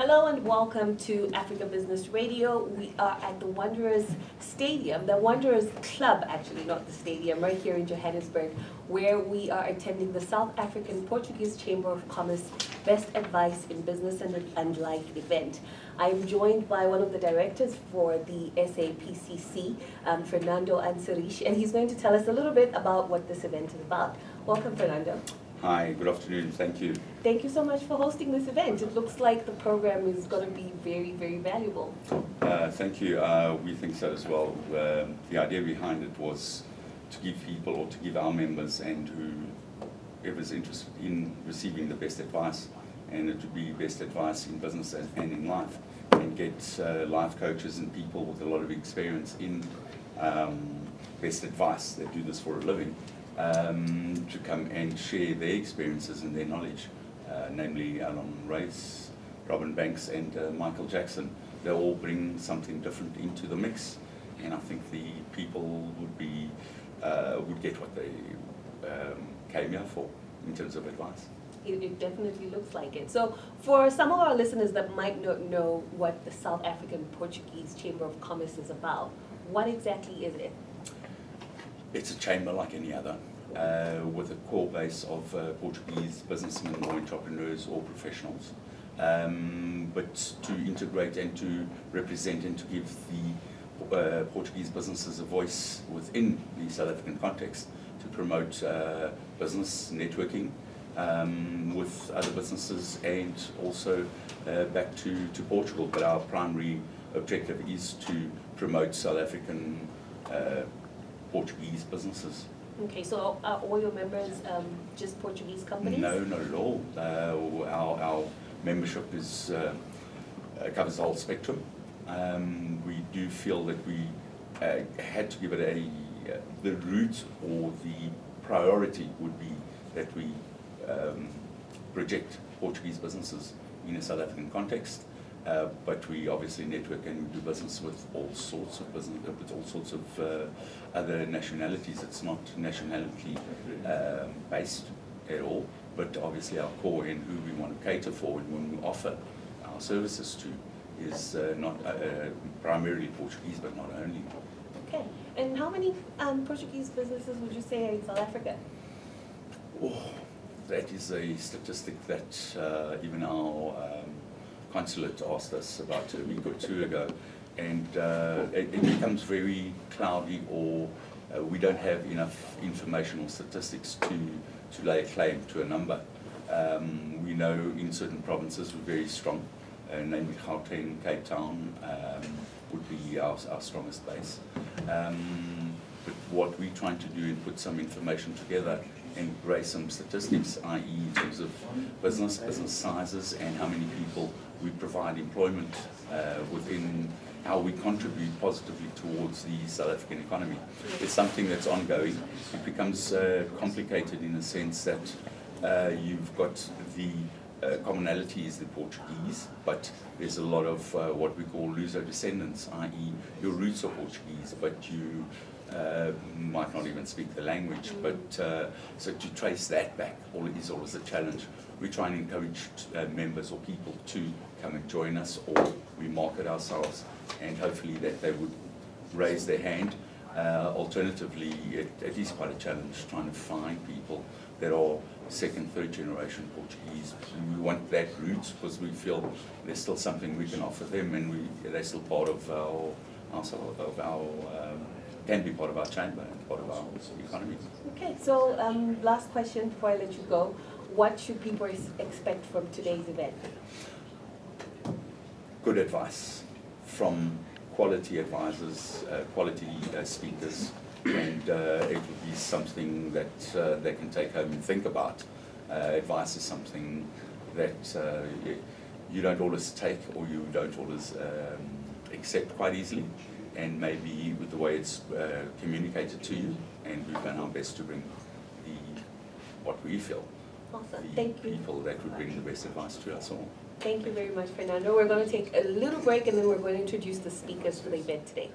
Hello and welcome to Africa Business Radio. We are at the Wanderers Stadium, the Wanderers Club, actually, not the stadium, right here in Johannesburg, where we are attending the South African Portuguese Chamber of Commerce Best Advice in Business and Life event. I'm joined by one of the directors for the SAPCC, Fernando Interview, and he's going to tell us a little bit about what this event is about. Welcome, Fernando. Hi, good afternoon. Thank you. Thank you so much for hosting this event. It looks like the program is going to be very, very valuable. Thank you. We think so as well. The idea behind it was to give people, or to give our members and whoever's interested in receiving the best advice, and it would be best advice in business and in life, and get life coaches and people with a lot of experience in best advice that do this for a living, to come and share their experiences and their knowledge, namely Alan Race, Robin Banks and Michael Jackson. They all bring something different into the mix, and I think the people would get what they came here for in terms of advice. It definitely looks like it. So for some of our listeners that might not know what the South African Portuguese Chamber of Commerce is about, what exactly is it? It's a chamber like any other, with a core base of Portuguese businessmen or entrepreneurs or professionals, but to integrate and to represent and to give the Portuguese businesses a voice within the South African context, to promote business networking with other businesses, and also back to Portugal. But our primary objective is to promote South African Portuguese businesses. Okay, so are all your members just Portuguese companies? No, not at all. Our membership is covers the whole spectrum. We do feel that we had to give it the root, or the priority would be that we project Portuguese businesses in a South African context. But we obviously network and we do business with all sorts of other nationalities. It's not nationality based at all, but obviously our core and who we want to cater for and when we offer our services to is not primarily Portuguese, but not only. Okay, and how many Portuguese businesses would you say are in South Africa? Oh, that is a statistic that even our consulate asked us about a week or two ago, and it becomes very cloudy, or we don't have enough information or statistics to lay a claim to a number. We know in certain provinces we're very strong, namely Gauteng, Cape Town would be our strongest base. But what we're trying to do is put some information together and raise some statistics, i.e. in terms of business sizes, and how many people we provide employment within, how we contribute positively towards the South African economy. It's something that's ongoing. It becomes complicated in the sense that you've got the commonality is the Portuguese, but there's a lot of what we call luso-descendants, i.e. your roots are Portuguese, but you might not even speak the language. But so to trace that back is always a challenge. We try and encourage members or people to come and join us, or we market ourselves, and hopefully that they would raise their hand. Alternatively, it is quite a challenge trying to find people that are second, third generation Portuguese. We want that root because we feel there's still something we can offer them, and they're still part of can be part of our chamber and part of our economy. Okay, so last question before I let you go. What should people expect from today's event? Good advice from quality advisors, quality speakers, and it will be something that they can take home and think about. Advice is something that you don't always take, or you don't always accept quite easily, and maybe with the way it's communicated to you, and we've done our best to bring what we feel. Awesome. The Thank you. people that would bring the best advice to us all. Thank you very much, Fernando. We're going to take a little break, and then we're going to introduce the speakers for the event today.